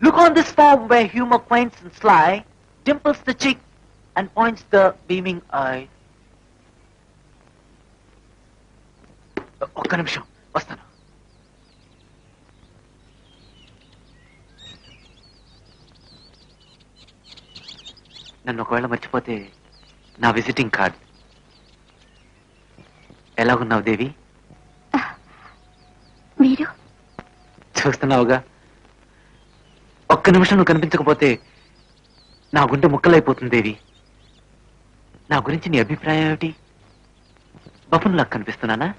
Look on this form where humor quaints and sly, dimples the cheek and points the beaming eye. ఒక్క నిమిషం వస్తాను. నన్ను ఒకవేళ మర్చిపోతే నా విజిటింగ్ కార్డ్. ఎలాగున్నావు దేవి? మీరు చూస్తున్నావుగా, ఒక్క నిమిషం నువ్వు కనిపించకపోతే నా గుండె ముక్కలైపోతుంది దేవి. నా గురించి నీ అభిప్రాయం ఏమిటి? బఫున్లా కనిపిస్తున్నానా?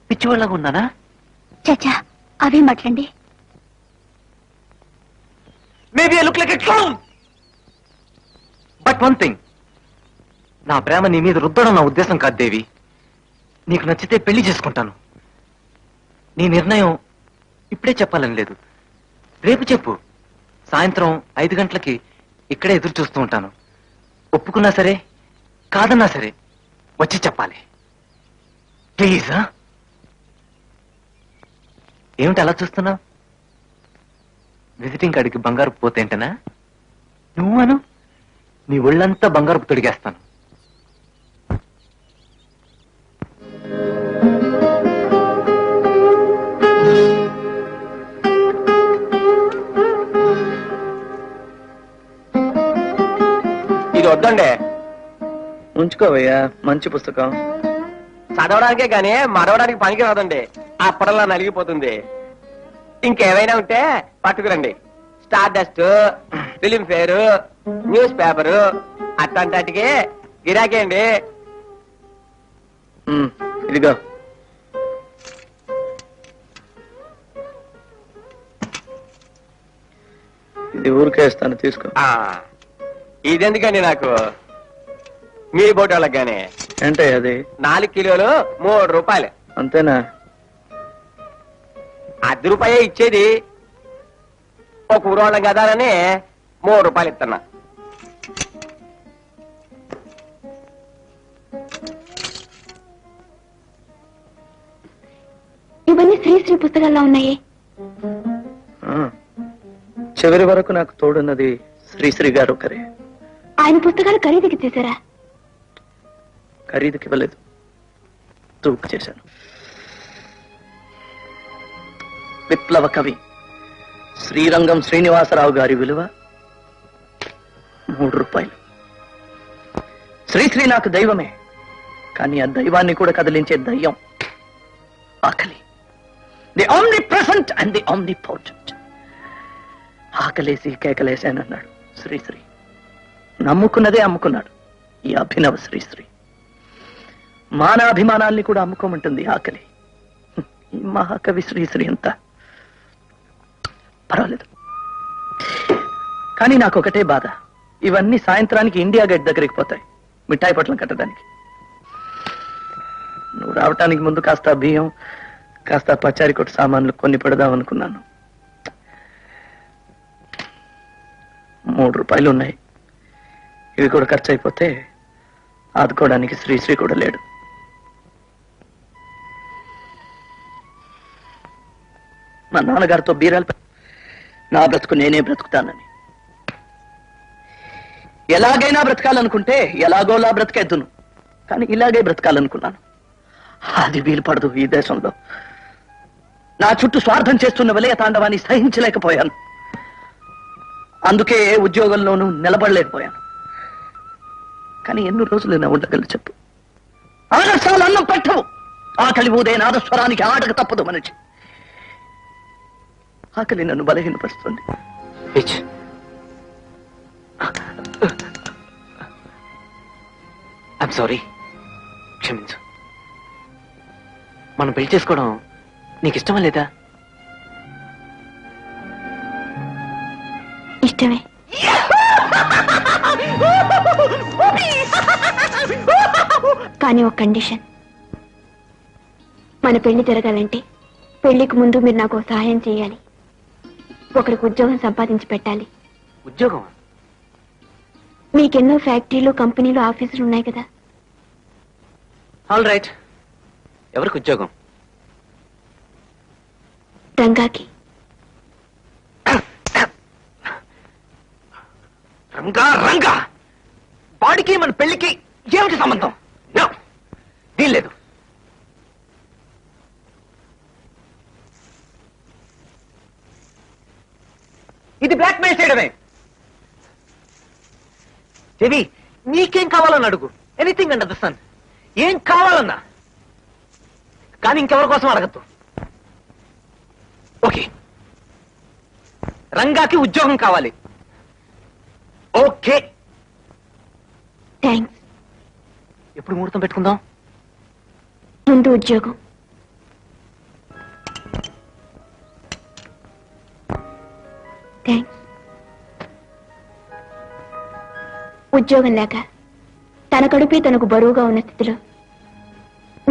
పిచ్చివాళ్ళగా ఉన్నానా? చచ్చా, అవే మాట్లాడండి. Maybe I look like a clown. But one thing, నా ప్రేమ నీ మీద రుద్దడం నా ఉద్దేశం కాదు దేవి. నీకు నచ్చితే పెళ్లి చేసుకుంటాను. నీ నిర్ణయం ఇప్పుడే చెప్పాలని లేదు. రేపు చెప్పు. సాయంత్రం 5 గంటలకి ఇక్కడే ఎదురు చూస్తూ ఉంటాను. ఒప్పుకున్నా సరే కాదన్నా సరే వచ్చి చెప్పాలి ప్లీజ్. ఏమిటి అలా చూస్తున్నావు? విజిటింగ్ కార్డుకి బంగారు పోతేంటనా? నువ్వు అను, నీ ఒళ్ళంతా బంగారు తొడిగేస్తాను. ఇది వద్దండి, ఉంచుకోవయ్యా, మంచి పుస్తకం. చదవడానికే గానీ మరవడానికి పనికి రాదండి. అప్పడల్లా నలిగిపోతుంది. ఇంకేమైనా ఉంటే పట్టుకురండి. Stardust, Filmfare, news paper అట్లాంటికి గిరాకీ అండి. ఇదిగో, ఇది ఊరికే ఇస్తాను, తీసుకో. ఇదెందుకండి నాకు? మీ బోటోళ్ళకి గానీ. ఏంటే అది? 4 కిలోలు 3 రూపాయలు. అంతేనా? ₹10 ఇచ్చేది. ఒక ఊరోళ్ళం కదా అని 3 రూపాయలు ఇస్తున్నా. ఇవన్నీ శ్రీశ్రీ పుస్తకాల్లో ఉన్నాయి. చివరి వరకు నాకు తోడున్నది శ్రీశ్రీ గారు ఒకరే. ఆయన పుస్తకాలు ఖరీదుకి చేశారా? ఖరీదుకి ఇవ్వలేదు, తూకు చేశాను. విప్లవ కవి శ్రీరంగం శ్రీనివాసరావు గారి విలువ 3 రూపాయలు. శ్రీశ్రీ నాకు దైవమే, కానీ ఆ దైవాన్ని కూడా కదిలించే దయ్యం ఆకలి. The omnipresent and the omnipotent. ఆకలేసి కేకలేసానన్నాడు శ్రీశ్రీ. నమ్ముకున్నదే అమ్ముకున్నాడు ఈ అభినవ శ్రీశ్రీ. మానాభిమానాల్ని కూడా అమ్ముకోమంటుంది ఆకలి. ఈ మహాకవి శ్రీశ్రీ అంతా పర్వాలేదు, కానీ నాకు ఒకటే బాధ. ఇవన్నీ సాయంత్రానికి ఇండియా గేట్ దగ్గరికి పోతాయి, మిఠాయి పొట్లం కట్టడానికి. నువ్వు రావటానికి ముందు కాస్త బియ్యం, కాస్త పచారి కొట్టు సామాన్లు కొన్ని పెడదాం అనుకున్నాను. 3 రూపాయలు ఉన్నాయి. ఇవి కూడా ఖర్చు అయిపోతే ఆదుకోవడానికి శ్రీశ్రీ కూడా లేడు. మా నాన్నగారితో బీరాలు నా బ్రతుకు నేనే బ్రతుకుతానని. ఎలాగైనా బ్రతకాలనుకుంటే ఎలాగోలా బ్రతికేద్దును, కానీ ఇలాగే బ్రతకాలనుకున్నాను. అది వీలు పడదు ఈ దేశంలో. నా చుట్టూ స్వార్థం చేస్తున్న వలయ తాండవాన్ని సహించలేకపోయాను. అందుకే ఉద్యోగంలోనూ నిలబడలేకపోయాను. కానీ ఎన్ని రోజులు నా ఉండగలను చెప్పు? ఆదర్శాలు అన్నం పెట్టవు. ఆకలి ఊదే నాదస్వరానికి ఆటక తప్పదు మనిషి. ఆకలి నన్ను బలహీనపరుస్తుంది. ఐఎమ్ సారీ, క్షమించు. మనం పెళ్లి చేసుకోవడం నీకు ఇష్టమా లేదా? ఇష్టమే. కానీ ఒక కండిషన్. మన పెళ్లి జరగాలంటే పెళ్లికి ముందు మీరు నాకు సహాయం చేయాలి. ఒకరికి ఉద్యోగం సంపాదించి పెట్టాలి. ఉద్యోగం? మీకెన్నో ఫ్యాక్టరీలు, కంపెనీలు, ఆఫీసులు ఉన్నాయి కదా. All right. ఎవరికి ఉద్యోగం? రంగాకి. రంగా రంగా వాడికి మన పెళ్లికి ఏమిటి సంబంధం? No. వీల్లేదు. ఇది బ్లాక్మెయిల్ చేయడమే. దేవి, నీకేం కావాలని అడుగు. Anything under the sun. ఏం కావాలన్నా, కానీ ఇంకెవరి కోసం అడగద్దు. ఓకే, రంగాకి ఉద్యోగం కావాలి. Okay, thanks. ఎప్పుడు ముహూర్తం పెట్టుకుందాం? ముందు ఉద్యోగం. థ్యాంక్స్. ఉద్యోగం లేక తన కడుపే తనకు బరువుగా ఉన్న స్థితిలో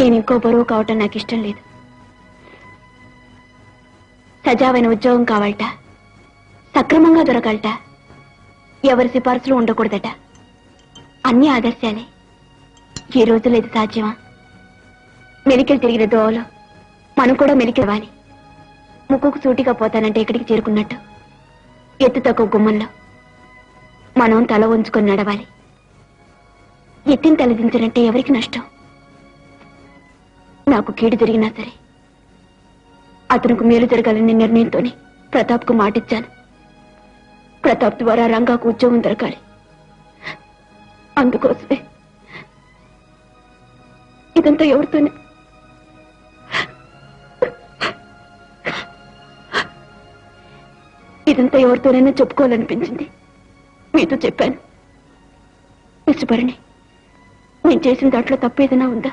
నేను ఇంకో బరువు కావటం నాకు ఇష్టం లేదు. సజావైన ఉద్యోగం కావాలట, సక్రమంగా దొరకాలట, ఎవరి సిఫార్సులు ఉండకూడదట. అన్ని ఆదర్శాలే. ఈ రోజులో ఇది సాధ్యమా? మెలికలు తిరిగిన దోవలో మనం కూడా మెలికివ్వాలి. ముక్కుకు సూటిగా పోతానంటే ఎక్కడికి చేరుకున్నట్టు ఎత్తు తక్కువ గుమ్మంలో మనం తల ఉంచుకొని నడవాలి. ఎత్తిన తలదించాలంటే ఎవరికి నష్టం? నాకు కీడు జరిగినా సరే అతనికి మేలు జరగాలనే నిర్ణయంతోనే ప్రతాప్కు మాటిచ్చాను. ప్రతాప్ ద్వారా రంగాకు ఉద్యోగం దొరకాలి. అందుకోసమే ఇదంతా ఎవరితోనే ఇదంతా ఎవరితోనైనా చెప్పుకోవాలనిపించింది. మీతో చెప్పాను. మిస్టర్ భరణి, నేను చేసిన దాంట్లో తప్పు ఏదైనా ఉందా?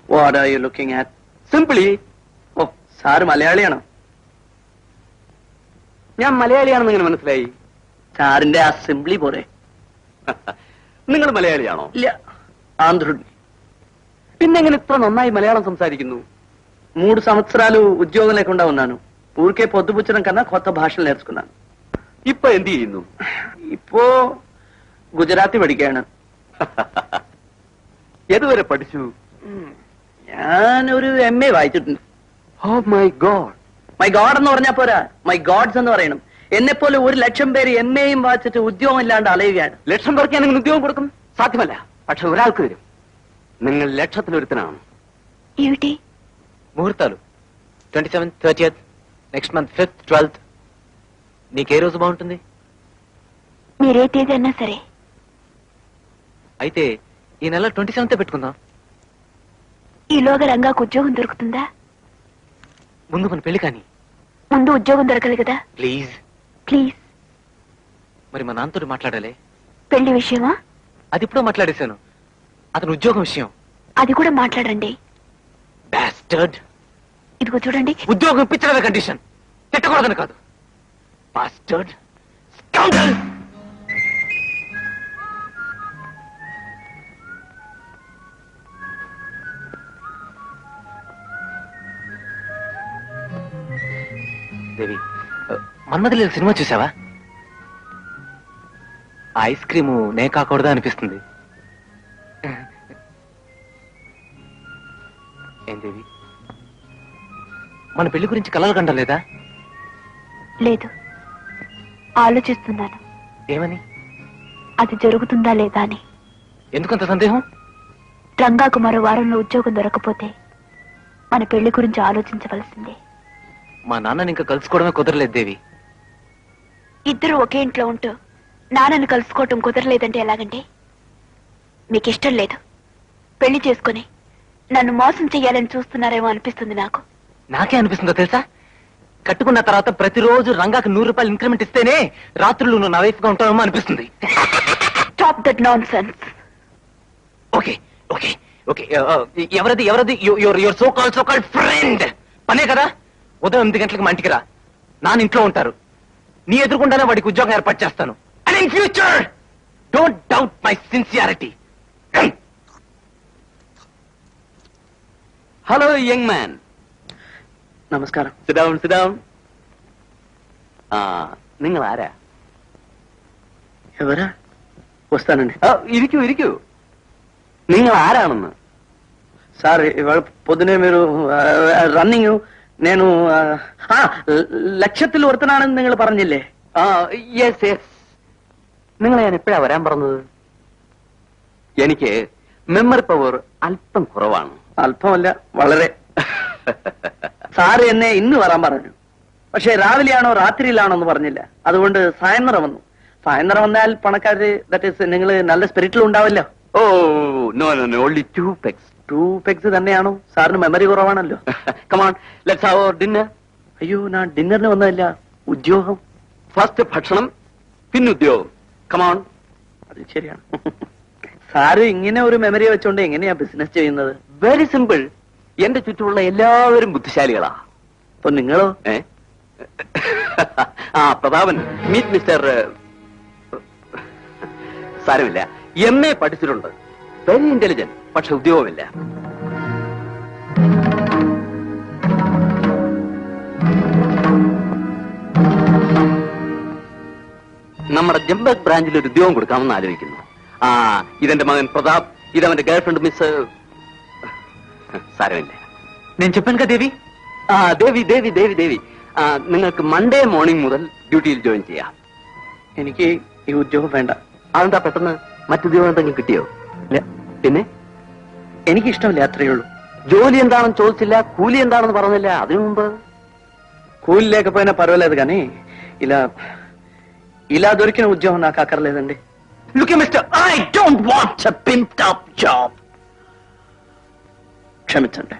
What are you looking at? Simply. ഓ, സാറ് മലയാളിയാണോ? ഞാൻ മലയാളിയാണെന്ന് ഇങ്ങനെ മനസ്സിലായി. സാറിന്റെ ആ സിംപ്ലി പോരെ. നിങ്ങൾ മലയാളിയാണോ? ഇല്ല, ఆంధ్రుడిని. പിന്നെങ്ങനെ ഇത്ര നന്നായി മലയാളം సంసారిക്കുന്നു? 3 సంవత్సరాలు ఉద్యోగం లేకుండా ఉన్నాను. ఊరికే పొద్దుపుచ్చడం కన్నా కొత్త భాషలు నేర్చుకున్నాను. ഇപ്പൊ എന്ത് ചെയ്യുന്നു? ഇപ്പോ ഗുജറാത്തി പഠിക്കുകയാണ്. ഏതുവരെ പഠിച്ചു? ഞാനൊരു MA വായിച്ചിട്ടുണ്ട്. Oh my God. My God എന്ന് പറഞ്ഞാൽ പോരാ, മൈ ഗോഡ്സ് എന്ന് പറയണം. എന്നെപ്പോലെ 1,00,000 പേര് MAയും വായിച്ചിട്ട് ഉദ്യോഗം ഇല്ലാണ്ട് അലയുകയാണ്. ലക്ഷം പേർക്ക് ഞാൻ ഉദ്യോഗം കൊടുക്കും? സാധ്യമല്ല. പക്ഷെ ഒരാൾക്ക് വരും. നിങ്ങൾ ലക്ഷത്തിലൊരുത്തനാണ്. ఏమిటి? ముహూర్తాలు 27th, 30th, next month 5th, 12th. నీకే రోజు బాగుంటుంది? మీరే తేదీ అన్నా సరే. అయితే ఈ నెల 27th పెట్టుకుందాం. ఈలోగా రంగాకు ఉద్యోగం దొరుకుతుందా? ముందు మన పెళ్లి కానీ. ముందు ఉద్యోగం దొరకాలి కదా. ప్లీజ్. ప్లీజ్. మరి మా నాన్నతో మాట్లాడాలి. పెళ్లి విషయమా? అది ఇప్పుడు మాట్లాడేశాను. అతను ఉద్యోగం విషయం. అది కూడా మాట్లాడండి. బాస్టర్డ్. ఇదిగో చూడండి. ఉద్యోగం ఇప్పించడమే కండిషన్, తిట్టకూడదని కాదు. బాస్టర్డ్, స్కౌండరల్. దేవి, మన్మథలీల సినిమా చూసావా? ఐస్ క్రీము నే కాకూడదా అనిపిస్తుంది. ఏం దేవి, మన పెళ్లి గురించి కలలు కండలేదా? లేదు, ఆలోచిస్తున్నాను. ఏమని? అది జరుగుతుందా లేదా అని. ఎందుకంత సందేహం? రంగాకు మరో వారంలో ఉద్యోగం దొరకపోతే మన పెళ్లి గురించి ఆలోచించవలసిందే. మా నాన్నని ఇంకా కలుసుకోవడమే కుదరలేదు దేవి. ఇద్దరు ఒకే ఇంట్లో ఉంటూ నాన్నని కలుసుకోవటం కుదరలేదంటే ఎలాగంటే? మీకు ఇష్టం లేదు, పెళ్లి చేసుకుని నన్ను మోసం చెయ్యాలని చూస్తున్నారేమో అనిపిస్తుంది నాకు. నాకే అనిపిస్తుందో తెలుసా? కట్టుకున్న తర్వాత ప్రతిరోజు రంగాకు 100 రూపాయలు ఇంక్రిమెంట్ ఇస్తేనే రాత్రులు నువ్వు నా వైఫ్ గా ఉంటావేమో అనిపిస్తుంది. Stop that nonsense. Okay okay okay. ఎవరది ఎవరది? Your so called friend. పనే కదా. ఉదయం 8 గంటలకు మా ఇంటికి రా. నాన్న ఇంట్లో ఉంటారు. నీ ఎదురుకుండానే వాడికి ఉద్యోగం ఏర్పాటు చేస్తాను. And in future don't doubt my sincerity. Hello young man. നമസ്കാരം. Sit down sit down. ആ, നിങ്ങൾ ആരാ? ఎవరా? వస్తానండి. ఇరిക്കూ ఇరిക്കూ. നിങ്ങൾ ആരാണെന്ന്? సార్ ఇవాళ పొద్దునే మీరు റണ്ണിങ് నేను ലക്ഷത്തിൽ ഒരുത്തനാണെന്ന് നിങ്ങൾ പറഞ്ഞില്ലേ? Yes yes. നിങ്ങളെ ഞാൻ എപ്പോഴാ വരാൻ പറഞ്ഞത്? എനിക്ക് മെമ്മറി പവർ അല്പം കുറവാണ്. അല്പമല്ല, വളരെ. സാറ് എന്നെ ഇന്ന് വരാൻ പറഞ്ഞു. പക്ഷെ രാവിലെയാണോ രാത്രിയിലാണോ എന്ന് പറഞ്ഞില്ല. അതുകൊണ്ട് സായന്തരം വന്നു. സായന്തരം വന്നാൽ പണക്കാര് ദാറ്റ് ഈസ് നിങ്ങൾ നല്ല സ്പിരിറ്റിൽ ഉണ്ടാവല്ലോ. Oh no no no, only 2 pegs. 2 pegs തന്നെയാണോ? സാറിന് മെമ്മറി കുറവാണല്ലോ. Come on, let's have our dinner. അയ്യോ, ഞാൻ ഡിന്നറിന് വന്നതല്ല, ഉദ്യോഗം. ഫസ്റ്റ് ഭക്ഷണം, പിന്നെ ഉദ്യോഗം. Come on. അത് ശരിയാണ്. സാറ് ഇങ്ങനെ ഒരു മെമ്മറി വെച്ചോണ്ട് എങ്ങനെയാ ബിസിനസ് ചെയ്യുന്നത്? Very simple. എന്റെ ചുറ്റുമുള്ള എല്ലാവരും ബുദ്ധിശാലികളാ. അപ്പൊ നിങ്ങളോ? Prathapan, meet mister. സാരമില്ല, MA പഠിച്ചിട്ടുണ്ട്, വെരി ഇന്റലിജന്റ്, പക്ഷെ ഉദ്യോഗമില്ല. നമ്മുടെ ജംബക് ബ്രാഞ്ചിൽ ഒരു ഉദ്യോഗം കൊടുക്കാമെന്ന് ആലോചിക്കുന്നു. ഇതെന്റെ മകൻ പ്രതാപ്, ഇതവന്റെ ഗേൾഫ്രണ്ട് മിസ്. സാരമില്ല. నేను చెప్పాను కదా దేవి. ദേവി ദേവി ദേവി ദേവി, നിങ്ങൾക്ക് മൺഡേ മോർണിംഗ് മുതൽ ഡ്യൂട്ടിയിൽ ജോയിൻ ചെയ്യാം. എനിക്ക് ഈ ഉദ്യോഗം വേണ്ട. അതെന്താ പെട്ടെന്ന്? മറ്റുദ്യോഗം എന്തെങ്കിലും കിട്ടിയോ? ഇല്ല. പിന്നെ എനിക്ക് ఇష్టമില്ല, అത്രయే ఉള്ളൂ. జోలి എന്താണെന്ന് ചോദിച്ചില്ല, కూలి എന്താണെന്ന് പറഞ്ഞില്ല. അതിനു മുമ്പ് కూలి లేకపోయినా పర్వాలేదు కానీ ఇలా దొరికిన ఉద్యోగం నాకు అక్కర్లేదండి. Look here, mister. I don't want a pimped up job. క్షమించండి.